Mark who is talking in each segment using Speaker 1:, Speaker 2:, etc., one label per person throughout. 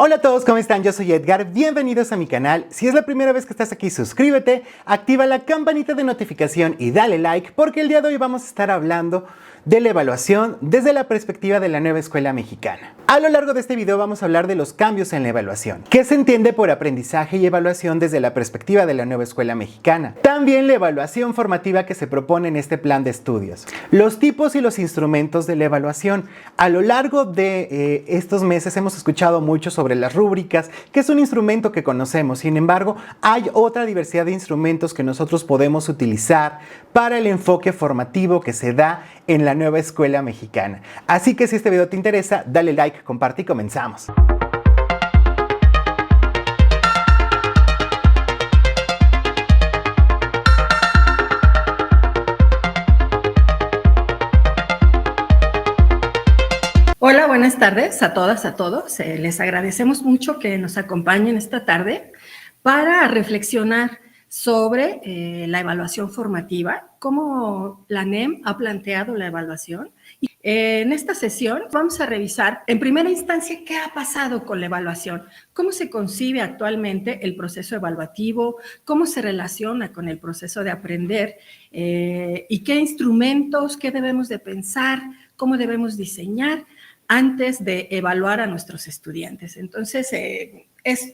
Speaker 1: Hola a todos, ¿cómo están? Yo soy Edgar, bienvenidos a mi canal. Si es la primera vez que estás aquí, suscríbete, activa la campanita de notificación y dale like, porque el día de hoy vamos a estar hablando de la evaluación desde la perspectiva de la nueva escuela mexicana. A lo largo de este video vamos a hablar de los cambios en la evaluación, qué se entiende por aprendizaje y evaluación desde la perspectiva de la nueva escuela mexicana, también la evaluación formativa que se propone en este plan de estudios, los tipos y los instrumentos de la evaluación. A lo largo de estos meses hemos escuchado mucho sobre las rúbricas, que es un instrumento que conocemos. Sin embargo, hay otra diversidad de instrumentos que nosotros podemos utilizar para el enfoque formativo que se da en la nueva escuela mexicana. Así que si este video te interesa, dale like, comparte y comenzamos.
Speaker 2: Hola, buenas tardes a todas, a todos. Les agradecemos mucho que nos acompañen esta tarde para reflexionar sobre la evaluación formativa, cómo la NEM ha planteado la evaluación. En esta sesión vamos a revisar en primera instancia qué ha pasado con la evaluación, cómo se concibe actualmente el proceso evaluativo, cómo se relaciona con el proceso de aprender y qué instrumentos, qué debemos de pensar, cómo debemos diseñar antes de evaluar a nuestros estudiantes. Entonces,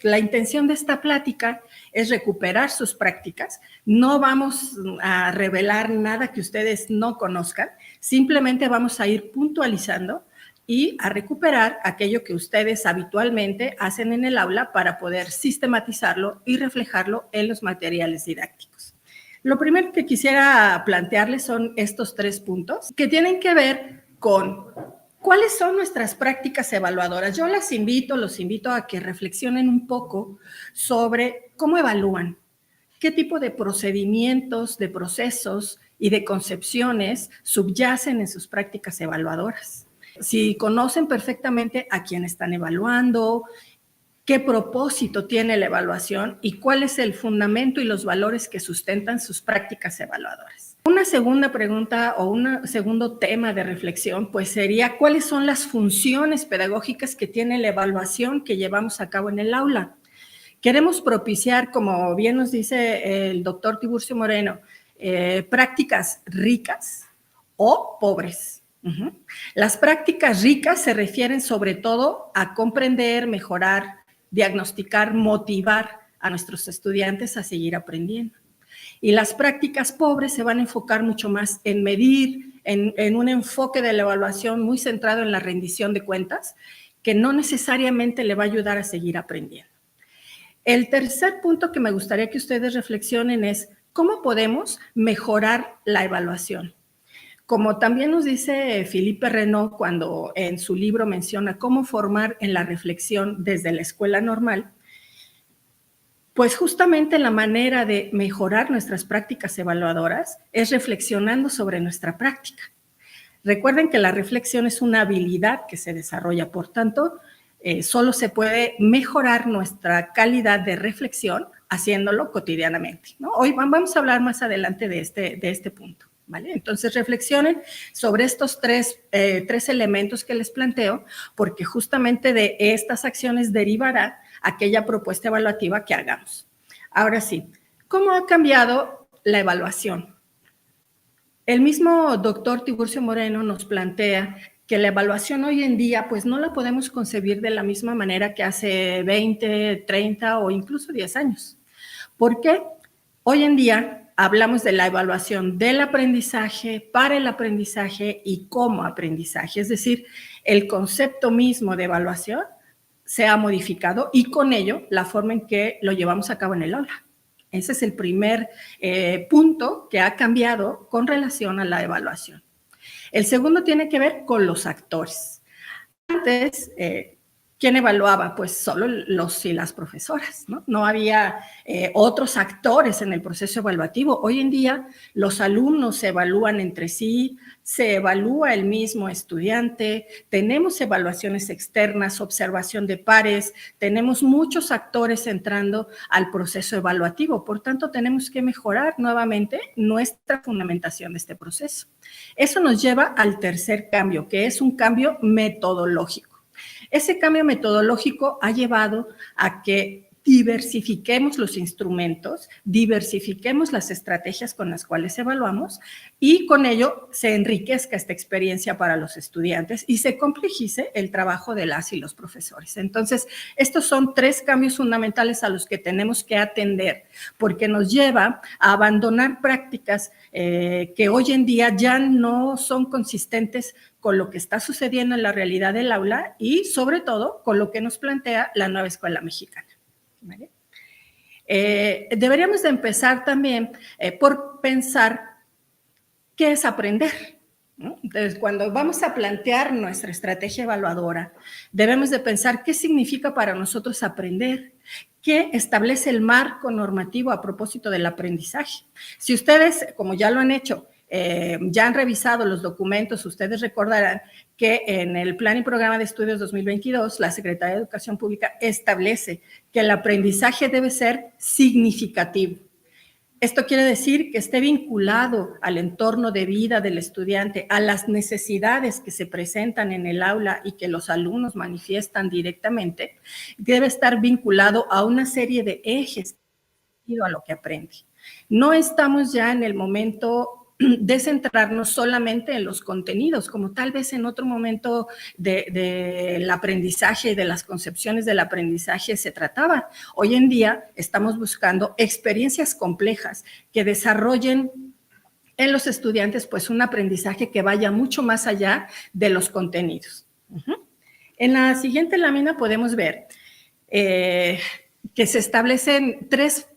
Speaker 2: la intención de esta plática es recuperar sus prácticas. No vamos a revelar nada que ustedes no conozcan, simplemente vamos a ir puntualizando y a recuperar aquello que ustedes habitualmente hacen en el aula para poder sistematizarlo y reflejarlo en los materiales didácticos. Lo primero que quisiera plantearles son estos 3 puntos que tienen que ver con ¿cuáles son nuestras prácticas evaluadoras? Yo los invito a que reflexionen un poco sobre cómo evalúan, qué tipo de procedimientos, de procesos y de concepciones subyacen en sus prácticas evaluadoras. Si conocen perfectamente a quién están evaluando, qué propósito tiene la evaluación y cuál es el fundamento y los valores que sustentan sus prácticas evaluadoras. Una segunda pregunta o un segundo tema de reflexión pues sería ¿cuáles son las funciones pedagógicas que tiene la evaluación que llevamos a cabo en el aula? Queremos propiciar, como bien nos dice el doctor Tiburcio Moreno, prácticas ricas o pobres. Las prácticas ricas se refieren sobre todo a comprender, mejorar, diagnosticar, motivar a nuestros estudiantes a seguir aprendiendo. Y las prácticas pobres se van a enfocar mucho más en medir, en un enfoque de la evaluación muy centrado en la rendición de cuentas, que no necesariamente le va a ayudar a seguir aprendiendo. El tercer punto que me gustaría que ustedes reflexionen es cómo podemos mejorar la evaluación. Como también nos dice Philippe Renaud cuando en su libro menciona cómo formar en la reflexión desde la escuela normal, pues justamente la manera de mejorar nuestras prácticas evaluadoras es reflexionando sobre nuestra práctica. Recuerden que la reflexión es una habilidad que se desarrolla, por tanto, solo se puede mejorar nuestra calidad de reflexión haciéndolo cotidianamente, ¿no? Hoy vamos a hablar más adelante de este punto, ¿vale? Entonces, reflexionen sobre estos tres elementos que les planteo, porque justamente de estas acciones derivará aquella propuesta evaluativa que hagamos. Ahora sí, ¿cómo ha cambiado la evaluación? El mismo doctor Tiburcio Moreno nos plantea que la evaluación hoy en día pues no la podemos concebir de la misma manera que hace 20, 30 o incluso 10 años. ¿Por qué? Hoy en día hablamos de la evaluación del aprendizaje, para el aprendizaje y como aprendizaje, es decir, el concepto mismo de evaluación se ha modificado y con ello la forma en que lo llevamos a cabo en el aula. Ese es el primer punto que ha cambiado con relación a la evaluación. El segundo tiene que ver con los actores. Antes, ¿quién evaluaba? Pues solo los y las profesoras, ¿no? No había otros actores en el proceso evaluativo. Hoy en día los alumnos se evalúan entre sí, se evalúa el mismo estudiante, tenemos evaluaciones externas, observación de pares, tenemos muchos actores entrando al proceso evaluativo. Por tanto, tenemos que mejorar nuevamente nuestra fundamentación de este proceso. Eso nos lleva al tercer cambio, que es un cambio metodológico. Ese cambio metodológico ha llevado a que diversifiquemos los instrumentos, diversifiquemos las estrategias con las cuales evaluamos y con ello se enriquezca esta experiencia para los estudiantes y se complejice el trabajo de las y los profesores. Entonces, estos son 3 cambios fundamentales a los que tenemos que atender, porque nos lleva a abandonar prácticas que hoy en día ya no son consistentes con lo que está sucediendo en la realidad del aula y, sobre todo, con lo que nos plantea la nueva escuela mexicana. ¿Vale? Deberíamos de empezar también por pensar qué es aprender, ¿no? Entonces, cuando vamos a plantear nuestra estrategia evaluadora, debemos de pensar qué significa para nosotros aprender, qué establece el marco normativo a propósito del aprendizaje. Si ustedes, como ya lo han hecho, ya han revisado los documentos, ustedes recordarán que en el Plan y Programa de Estudios 2022, la Secretaría de Educación Pública establece que el aprendizaje debe ser significativo. Esto quiere decir que esté vinculado al entorno de vida del estudiante, a las necesidades que se presentan en el aula y que los alumnos manifiestan directamente, debe estar vinculado a una serie de ejes a lo que aprende. No estamos ya en el momento de centrarnos solamente en los contenidos, como tal vez en otro momento del aprendizaje y de las concepciones del aprendizaje se trataba. Hoy en día estamos buscando experiencias complejas que desarrollen en los estudiantes pues un aprendizaje que vaya mucho más allá de los contenidos. En la siguiente lámina podemos ver que se establecen tres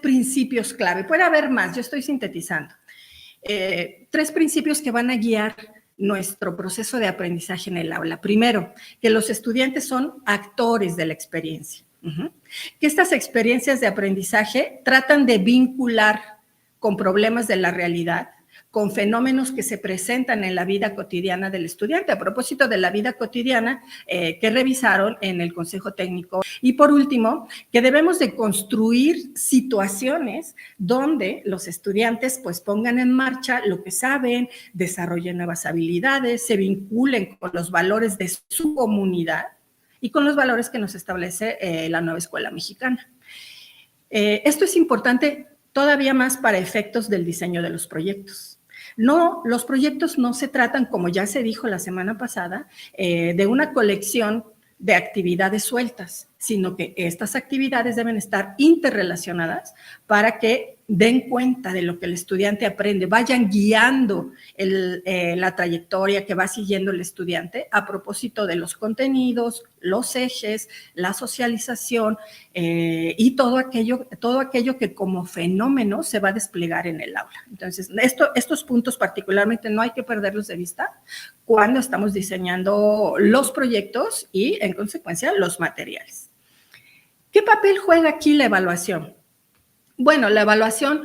Speaker 2: principios clave. Puede haber más, yo estoy sintetizando. 3 principios que van a guiar nuestro proceso de aprendizaje en el aula. Primero, que los estudiantes son actores de la experiencia. Que estas experiencias de aprendizaje tratan de vincular con problemas de la realidad, con fenómenos que se presentan en la vida cotidiana del estudiante. A propósito de la vida cotidiana que revisaron en el Consejo Técnico. Y por último, que debemos de construir situaciones donde los estudiantes pues pongan en marcha lo que saben, desarrollen nuevas habilidades, se vinculen con los valores de su comunidad y con los valores que nos establece la nueva escuela mexicana. Esto es importante todavía más para efectos del diseño de los proyectos. No, los proyectos no se tratan, como ya se dijo la semana pasada, de una colección de actividades sueltas, sino que estas actividades deben estar interrelacionadas para que den cuenta de lo que el estudiante aprende, vayan guiando la trayectoria que va siguiendo el estudiante a propósito de los contenidos, los ejes, la socialización y todo aquello que como fenómeno se va a desplegar en el aula. Entonces, estos puntos particularmente no hay que perderlos de vista cuando estamos diseñando los proyectos y, en consecuencia, los materiales. ¿Qué papel juega aquí la evaluación? Bueno, la evaluación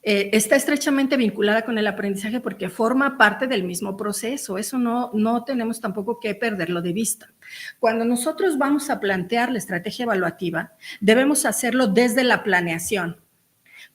Speaker 2: está estrechamente vinculada con el aprendizaje porque forma parte del mismo proceso. Eso no tenemos tampoco que perderlo de vista. Cuando nosotros vamos a plantear la estrategia evaluativa, debemos hacerlo desde la planeación.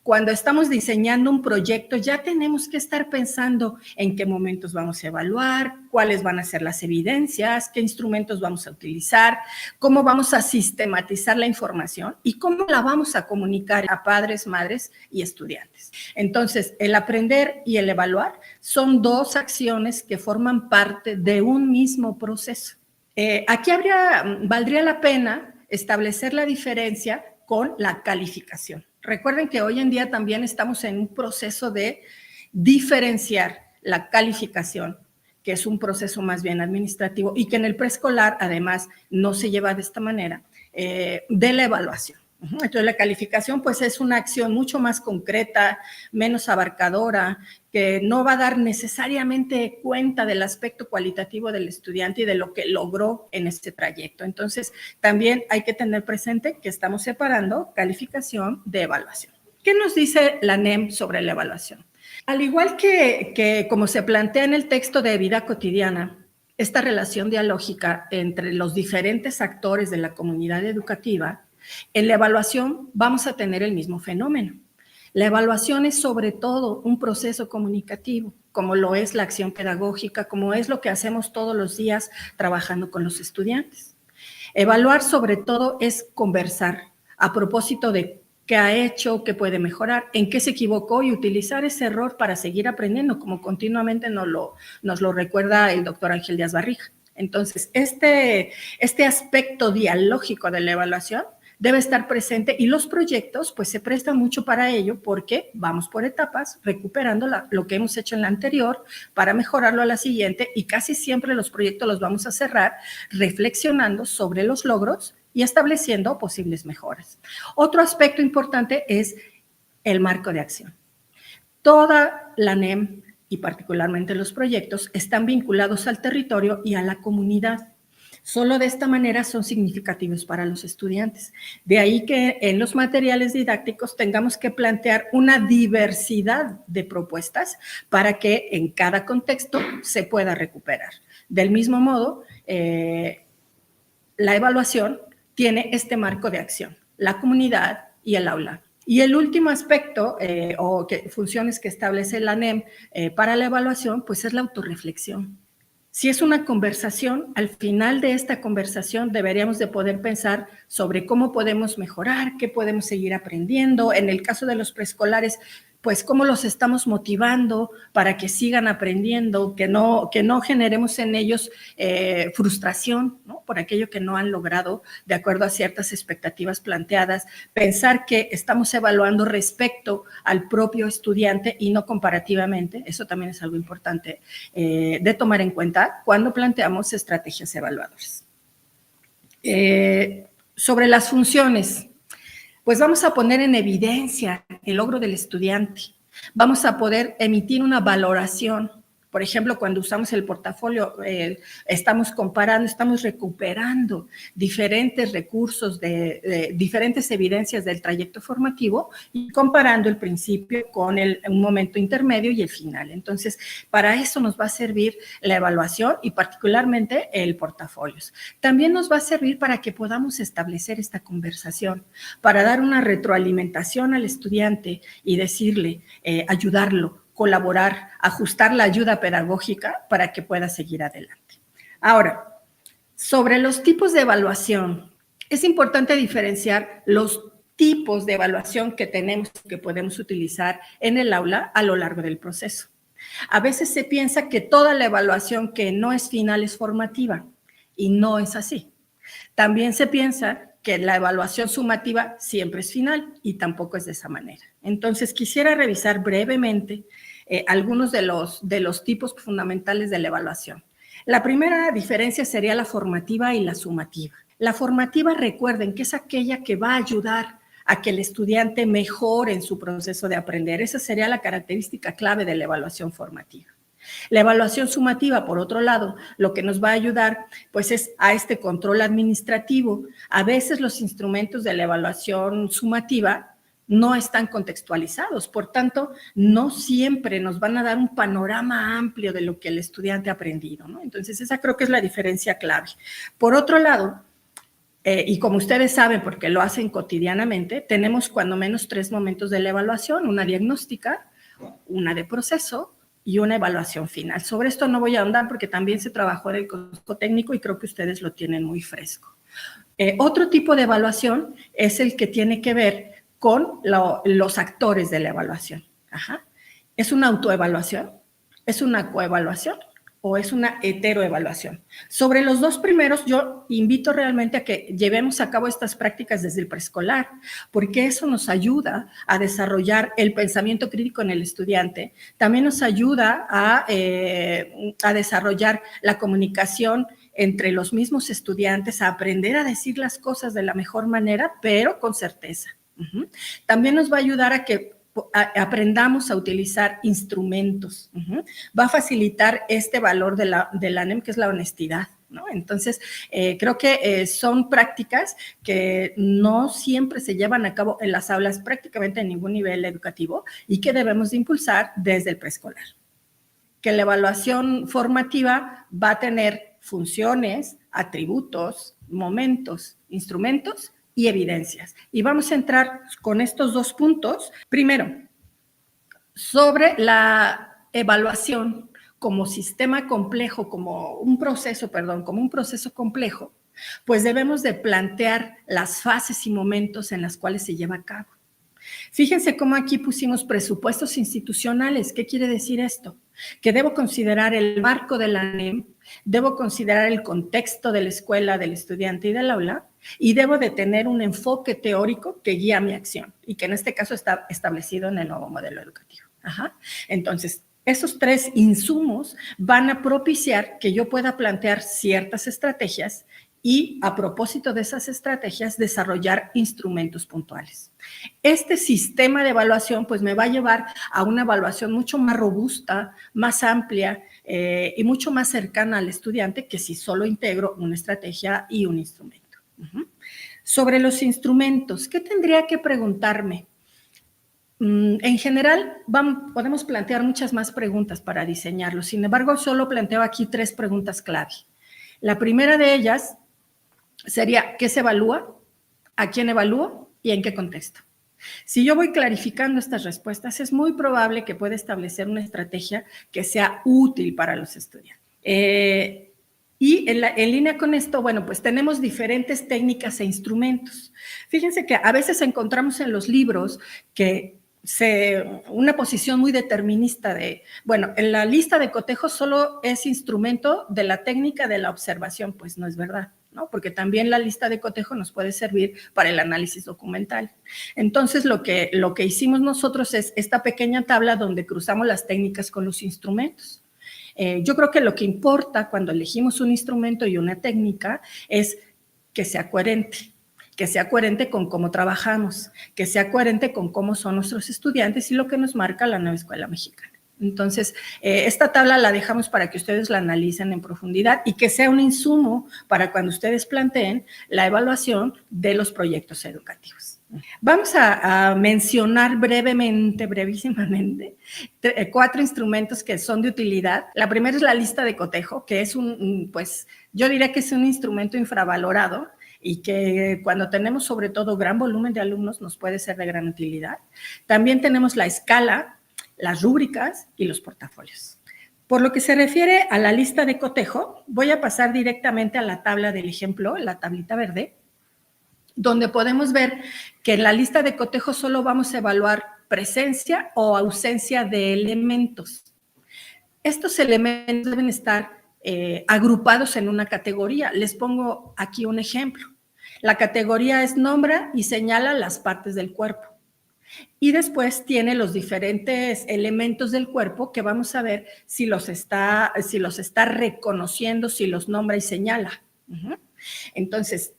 Speaker 2: Cuando estamos diseñando un proyecto, ya tenemos que estar pensando en qué momentos vamos a evaluar, cuáles van a ser las evidencias, qué instrumentos vamos a utilizar, cómo vamos a sistematizar la información y cómo la vamos a comunicar a padres, madres y estudiantes. Entonces, el aprender y el evaluar son 2 acciones que forman parte de un mismo proceso. Aquí valdría la pena establecer la diferencia con la calificación. Recuerden que hoy en día también estamos en un proceso de diferenciar la calificación, que es un proceso más bien administrativo y que en el preescolar además no se lleva de esta manera, de la evaluación. Entonces la calificación pues es una acción mucho más concreta, menos abarcadora, que no va a dar necesariamente cuenta del aspecto cualitativo del estudiante y de lo que logró en este trayecto. Entonces también hay que tener presente que estamos separando calificación de evaluación. ¿Qué nos dice la NEM sobre la evaluación? Al igual que como se plantea en el texto de vida cotidiana, esta relación dialógica entre los diferentes actores de la comunidad educativa, en la evaluación vamos a tener el mismo fenómeno. La evaluación es sobre todo un proceso comunicativo, como lo es la acción pedagógica, como es lo que hacemos todos los días trabajando con los estudiantes. Evaluar sobre todo es conversar a propósito de qué ha hecho, qué puede mejorar, en qué se equivocó y utilizar ese error para seguir aprendiendo, como continuamente nos lo recuerda el doctor Ángel Díaz Barriga. Entonces, este aspecto dialógico de la evaluación debe estar presente y los proyectos pues se prestan mucho para ello porque vamos por etapas recuperando lo que hemos hecho en la anterior para mejorarlo a la siguiente y casi siempre los proyectos los vamos a cerrar reflexionando sobre los logros y estableciendo posibles mejoras. Otro aspecto importante es el marco de acción. Toda la NEM y particularmente los proyectos están vinculados al territorio y a la comunidad. Solo de esta manera son significativos para los estudiantes. De ahí que en los materiales didácticos tengamos que plantear una diversidad de propuestas para que en cada contexto se pueda recuperar. Del mismo modo, la evaluación tiene este marco de acción, la comunidad y el aula. Y el último aspecto funciones que establece la NEM para la evaluación, pues es la autorreflexión. Si es una conversación, al final de esta conversación deberíamos de poder pensar sobre cómo podemos mejorar, qué podemos seguir aprendiendo. En el caso de los preescolares, pues cómo los estamos motivando para que sigan aprendiendo, que no generemos en ellos frustración, ¿no? Por aquello que no han logrado de acuerdo a ciertas expectativas planteadas. Pensar que estamos evaluando respecto al propio estudiante y no comparativamente, eso también es algo importante de tomar en cuenta cuando planteamos estrategias evaluadoras. Sobre las funciones, pues vamos a poner en evidencia el logro del estudiante. Vamos a poder emitir una valoración. Por ejemplo, cuando usamos el portafolio, estamos comparando, estamos recuperando diferentes recursos diferentes evidencias del trayecto formativo y comparando el principio con un momento intermedio y el final. Entonces, para eso nos va a servir la evaluación y particularmente el portafolios. También nos va a servir para que podamos establecer esta conversación, para dar una retroalimentación al estudiante y decirle, ayudarlo, colaborar, ajustar la ayuda pedagógica para que pueda seguir adelante. Ahora, sobre los tipos de evaluación, es importante diferenciar los tipos de evaluación que tenemos, que podemos utilizar en el aula a lo largo del proceso. A veces se piensa que toda la evaluación que no es final es formativa y no es así. También se piensa que la evaluación sumativa siempre es final y tampoco es de esa manera. Entonces, quisiera revisar brevemente algunos de los tipos fundamentales de la evaluación. La primera diferencia sería la formativa y la sumativa. La formativa, recuerden que es aquella que va a ayudar a que el estudiante mejore en su proceso de aprender. Esa sería la característica clave de la evaluación formativa. La evaluación sumativa, por otro lado, lo que nos va a ayudar, pues es a este control administrativo. A veces los instrumentos de la evaluación sumativa no están contextualizados, por tanto, no siempre nos van a dar un panorama amplio de lo que el estudiante ha aprendido, ¿no? Entonces, esa creo que es la diferencia clave. Por otro lado, y como ustedes saben, porque lo hacen cotidianamente, tenemos cuando menos 3 momentos de la evaluación, una diagnóstica, una de proceso y una evaluación final. Sobre esto no voy a ahondar porque también se trabajó en el consejo técnico y creo que ustedes lo tienen muy fresco. Otro tipo de evaluación es el que tiene que ver con los actores de la evaluación. Ajá. ¿Es una autoevaluación? ¿Es una coevaluación? ¿O es una heteroevaluación? Sobre los dos primeros, yo invito realmente a que llevemos a cabo estas prácticas desde el preescolar, porque eso nos ayuda a desarrollar el pensamiento crítico en el estudiante, también nos ayuda a desarrollar la comunicación entre los mismos estudiantes, a aprender a decir las cosas de la mejor manera, pero con certeza. También nos va a ayudar a que aprendamos a utilizar instrumentos. Va a facilitar este valor de la NEM, que es la honestidad, ¿no? Entonces, creo que son prácticas que no siempre se llevan a cabo en las aulas prácticamente en ningún nivel educativo y que debemos de impulsar desde el preescolar. Que la evaluación formativa va a tener funciones, atributos, momentos, instrumentos y evidencias. Y vamos a entrar con estos 2 puntos. Primero, sobre la evaluación como sistema complejo, como un proceso complejo. Pues debemos de plantear las fases y momentos en las cuales se lleva a cabo. Fíjense cómo aquí pusimos presupuestos institucionales. ¿Qué quiere decir esto? Que debo considerar el marco de la NEM, debo considerar el contexto de la escuela, del estudiante y del aula, y debo de tener un enfoque teórico que guía mi acción y que en este caso está establecido en el nuevo modelo educativo. Entonces, esos tres insumos van a propiciar que yo pueda plantear ciertas estrategias y, a propósito de esas estrategias, desarrollar instrumentos puntuales. Este sistema de evaluación pues me va a llevar a una evaluación mucho más robusta, más amplia y mucho más cercana al estudiante que si solo integro una estrategia y un instrumento. Sobre los instrumentos, ¿qué tendría que preguntarme? En general, podemos plantear muchas más preguntas para diseñarlo. Sin embargo, solo planteo aquí 3 preguntas clave. La primera de ellas sería, ¿qué se evalúa? ¿A quién evalúo? ¿Y en qué contexto? Si yo voy clarificando estas respuestas, es muy probable que pueda establecer una estrategia que sea útil para los estudiantes. Y en línea con esto, bueno, pues tenemos diferentes técnicas e instrumentos. Fíjense que a veces encontramos en los libros que una posición muy determinista de, bueno, en la lista de cotejos solo es instrumento de la técnica de la observación, pues no es verdad, ¿no? Porque también la lista de cotejo nos puede servir para el análisis documental. Entonces, lo que hicimos nosotros es esta pequeña tabla donde cruzamos las técnicas con los instrumentos. Yo creo que lo que importa cuando elegimos un instrumento y una técnica es que sea coherente con cómo trabajamos, que sea coherente con cómo son nuestros estudiantes y lo que nos marca la nueva escuela mexicana. Entonces, esta tabla la dejamos para que ustedes la analicen en profundidad y que sea un insumo para cuando ustedes planteen la evaluación de los proyectos educativos. Vamos a mencionar brevísimamente, 4 instrumentos que son de utilidad. La primera es la lista de cotejo, que es pues yo diría que es un instrumento infravalorado y que cuando tenemos sobre todo gran volumen de alumnos nos puede ser de gran utilidad. También tenemos la escala, las rúbricas y los portafolios. Por lo que se refiere a la lista de cotejo, voy a pasar directamente a la tabla del ejemplo, la tablita verde, donde podemos ver que en la lista de cotejo solo vamos a evaluar presencia o ausencia de elementos. Estos elementos deben estar agrupados en una categoría. Les pongo aquí un ejemplo. La categoría es nombra y señala las partes del cuerpo. Y después tiene los diferentes elementos del cuerpo que vamos a ver si los está reconociendo, si los nombra y señala. Entonces,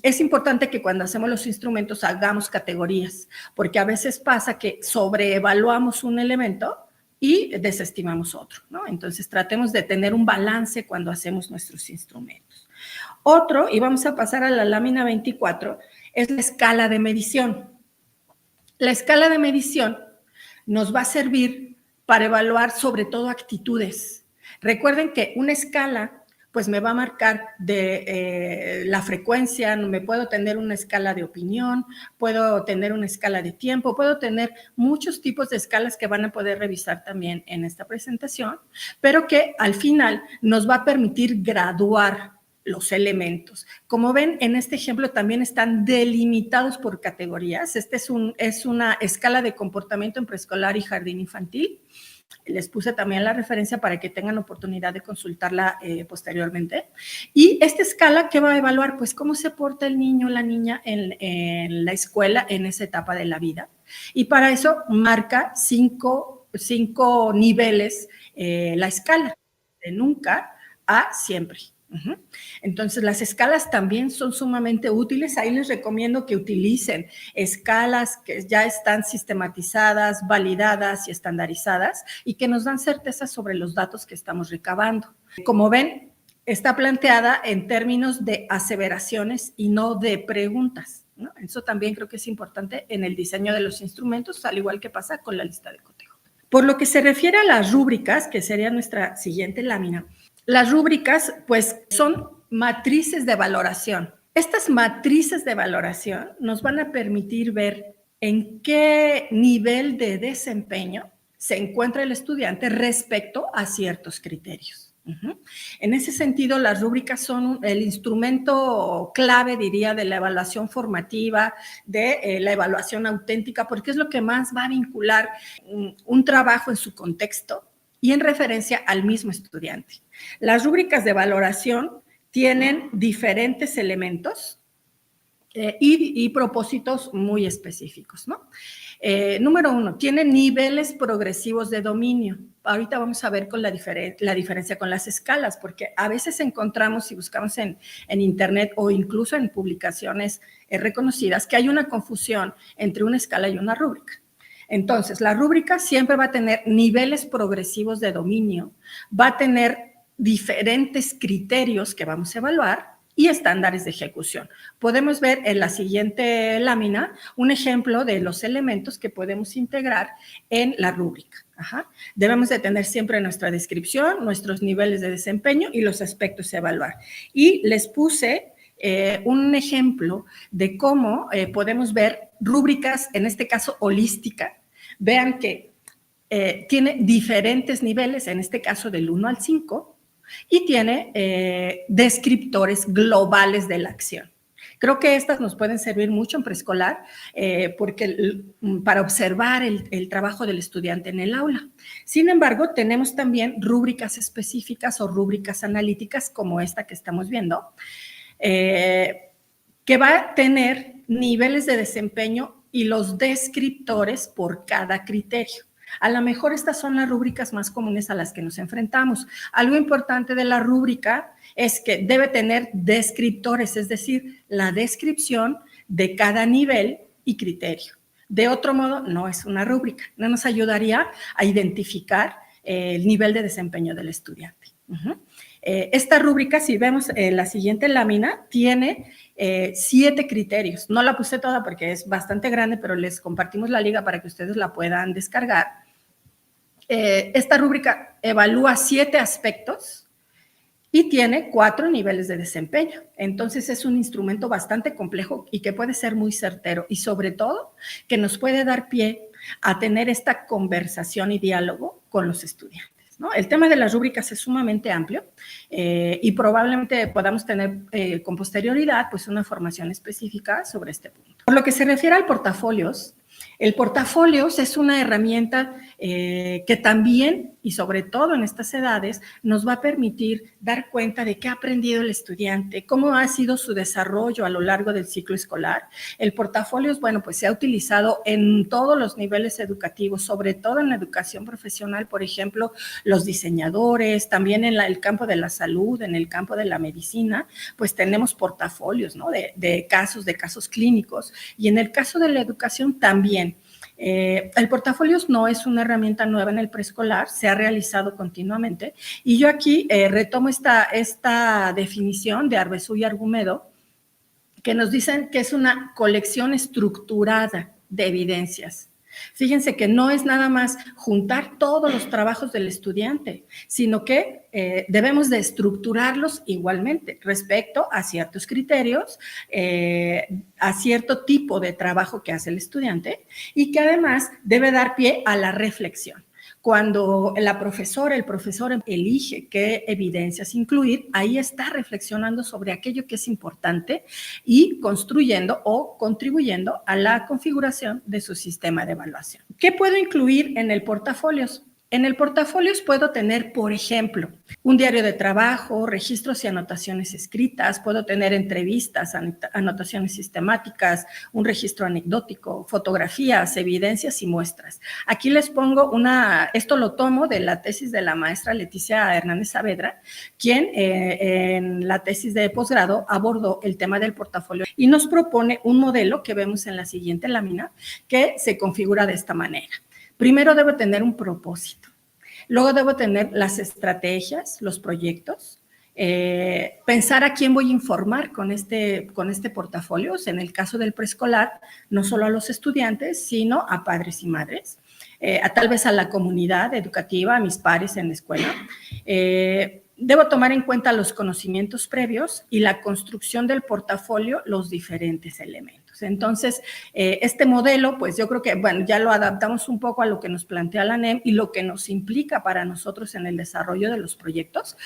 Speaker 2: es importante que cuando hacemos los instrumentos hagamos categorías, porque a veces pasa que sobreevaluamos un elemento y desestimamos otro, ¿no? Entonces, tratemos de tener un balance cuando hacemos nuestros instrumentos. Otro, y vamos a pasar a la lámina 24, es la escala de medición. La escala de medición nos va a servir para evaluar sobre todo actitudes. Recuerden que una escala pues me va a marcar de la frecuencia, me puedo tener una escala de opinión, puedo tener una escala de tiempo, puedo tener muchos tipos de escalas que van a poder revisar también en esta presentación, pero que al final nos va a permitir graduar los elementos. Como ven, en este ejemplo también están delimitados por categorías. Este es una escala de comportamiento en preescolar y jardín infantil. Les puse también la referencia para que tengan oportunidad de consultarla posteriormente. Y esta escala, ¿qué va a evaluar? Pues cómo se porta el niño o la niña en la escuela en esa etapa de la vida. Y para eso marca cinco niveles la escala, de nunca a siempre. Entonces, las escalas también son sumamente útiles. Ahí les recomiendo que utilicen escalas que ya están sistematizadas, validadas y estandarizadas y que nos dan certeza sobre los datos que estamos recabando. Como ven, está planteada en términos de aseveraciones y no de preguntas, ¿no? Eso también creo que es importante en el diseño de los instrumentos, al igual que pasa con la lista de cotejo. Por lo que se refiere a las rúbricas, que sería nuestra siguiente lámina, las rúbricas, pues, son matrices de valoración. Estas matrices de valoración nos van a permitir ver en qué nivel de desempeño se encuentra el estudiante respecto a ciertos criterios. En ese sentido, las rúbricas son el instrumento clave, diría, de la evaluación formativa, de la evaluación auténtica, porque es lo que más va a vincular un trabajo en su contexto y en referencia al mismo estudiante. Las rúbricas de valoración tienen diferentes elementos y propósitos muy específicos, ¿no? Número 1, tiene niveles progresivos de dominio. Ahorita vamos a ver con la diferencia con las escalas, porque a veces encontramos, si buscamos en internet o incluso en publicaciones reconocidas, que hay una confusión entre una escala y una rúbrica. Entonces, la rúbrica siempre va a tener niveles progresivos de dominio, va a tener diferentes criterios que vamos a evaluar y estándares de ejecución. Podemos ver en la siguiente lámina un ejemplo de los elementos que podemos integrar en la rúbrica. Debemos de tener siempre nuestra descripción, nuestros niveles de desempeño y los aspectos a evaluar. Y les puse un ejemplo de cómo podemos ver rúbricas, en este caso holística. Vean que tiene diferentes niveles, en este caso del 1 al 5, y tiene descriptores globales de la acción. Creo que estas nos pueden servir mucho en preescolar para observar el trabajo del estudiante en el aula. Sin embargo, tenemos también rúbricas específicas o rúbricas analíticas como esta que estamos viendo, que va a tener niveles de desempeño y los descriptores por cada criterio. A lo mejor estas son las rúbricas más comunes a las que nos enfrentamos. Algo importante de la rúbrica es que debe tener descriptores, es decir, la descripción de cada nivel y criterio. De otro modo, no es una rúbrica, no nos ayudaría a identificar el nivel de desempeño del estudiante. Esta rúbrica, si vemos en la siguiente lámina, tiene 7 criterios. No la puse toda porque es bastante grande, pero les compartimos la liga para que ustedes la puedan descargar. Esta rúbrica evalúa 7 aspectos y tiene 4 niveles de desempeño. Entonces, es un instrumento bastante complejo y que puede ser muy certero y, sobre todo, que nos puede dar pie a tener esta conversación y diálogo con los estudiantes, ¿no? El tema de las rúbricas es sumamente amplio y probablemente podamos tener con posterioridad pues una formación específica sobre este punto. Por lo que se refiere al portafolios, el portafolios es una herramienta que también, y sobre todo en estas edades, nos va a permitir dar cuenta de qué ha aprendido el estudiante, cómo ha sido su desarrollo a lo largo del ciclo escolar. El portafolios, bueno, pues se ha utilizado en todos los niveles educativos, sobre todo en la educación profesional, por ejemplo, los diseñadores, también en el campo de la salud, en el campo de la medicina, pues tenemos portafolios, ¿no? de casos clínicos. Y en el caso de la educación también. El portafolios no es una herramienta nueva en el preescolar, se ha realizado continuamente. Y yo aquí retomo esta definición de Arbezú y Argumedo, que nos dicen que es una colección estructurada de evidencias. Fíjense que no es nada más juntar todos los trabajos del estudiante, sino que debemos de estructurarlos igualmente respecto a ciertos criterios, a cierto tipo de trabajo que hace el estudiante y que además debe dar pie a la reflexión. Cuando el profesor elige qué evidencias incluir, ahí está reflexionando sobre aquello que es importante y construyendo o contribuyendo a la configuración de su sistema de evaluación. ¿Qué puedo incluir en el portafolios? En el portafolios puedo tener, por ejemplo, un diario de trabajo, registros y anotaciones escritas, puedo tener entrevistas, anotaciones sistemáticas, un registro anecdótico, fotografías, evidencias y muestras. Aquí les pongo esto lo tomo de la tesis de la maestra Leticia Hernández Saavedra, quien en la tesis de posgrado abordó el tema del portafolio y nos propone un modelo que vemos en la siguiente lámina que se configura de esta manera. Primero debo tener un propósito, luego debo tener las estrategias, los proyectos, pensar a quién voy a informar con este portafolio, en el caso del preescolar, no solo a los estudiantes, sino a padres y madres, tal vez a la comunidad educativa, a mis pares en la escuela. Debo tomar en cuenta los conocimientos previos y la construcción del portafolio, los diferentes elementos. proyectos. Entonces, este modelo, pues yo creo que, bueno, ya lo adaptamos un poco a lo que nos plantea la NEM y lo que nos implica para nosotros en el desarrollo de los proyectos.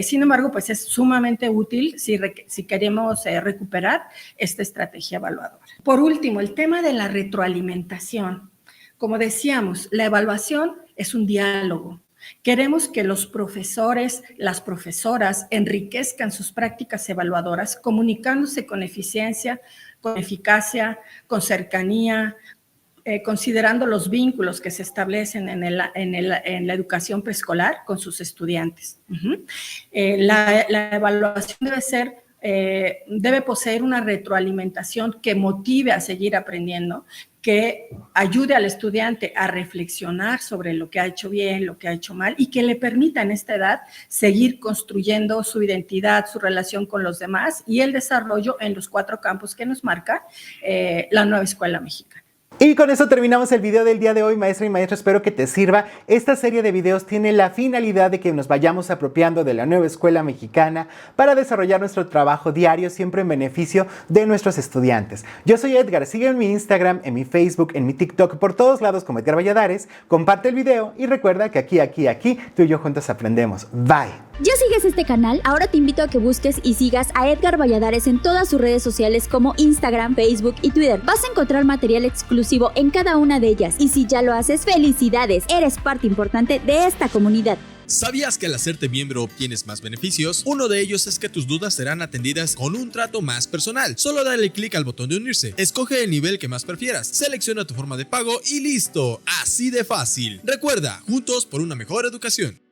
Speaker 2: Sin embargo, pues es sumamente útil si queremos recuperar esta estrategia evaluadora. Por último, el tema de la retroalimentación. Como decíamos, la evaluación es un diálogo. Queremos que los profesores, las profesoras enriquezcan sus prácticas evaluadoras comunicándose con eficiencia, con eficacia, con cercanía, considerando los vínculos que se establecen en la educación preescolar con sus estudiantes. La evaluación debe poseer una retroalimentación que motive a seguir aprendiendo, que ayude al estudiante a reflexionar sobre lo que ha hecho bien, lo que ha hecho mal, y que le permita en esta edad seguir construyendo su identidad, su relación con los demás y el desarrollo en los 4 campos que nos marca la nueva escuela mexicana.
Speaker 1: Y con eso terminamos el video del día de hoy, maestra y maestro, espero que te sirva. Esta serie de videos tiene la finalidad de que nos vayamos apropiando de la nueva escuela mexicana para desarrollar nuestro trabajo diario, siempre en beneficio de nuestros estudiantes. Yo soy Edgar, sigue en mi Instagram, en mi Facebook, en mi TikTok, por todos lados como Edgar Valladares. Comparte el video y recuerda que aquí, tú y yo juntos aprendemos. Bye.
Speaker 3: ¿Ya sigues este canal? Ahora te invito a que busques y sigas a Edgar Valladares en todas sus redes sociales como Instagram, Facebook y Twitter. Vas a encontrar material exclusivo en cada una de ellas y si ya lo haces, ¡felicidades! Eres parte importante de esta comunidad.
Speaker 4: ¿Sabías que al hacerte miembro obtienes más beneficios? Uno de ellos es que tus dudas serán atendidas con un trato más personal. Solo dale clic al botón de unirse, escoge el nivel que más prefieras, selecciona tu forma de pago y listo, así de fácil. Recuerda, juntos por una mejor educación.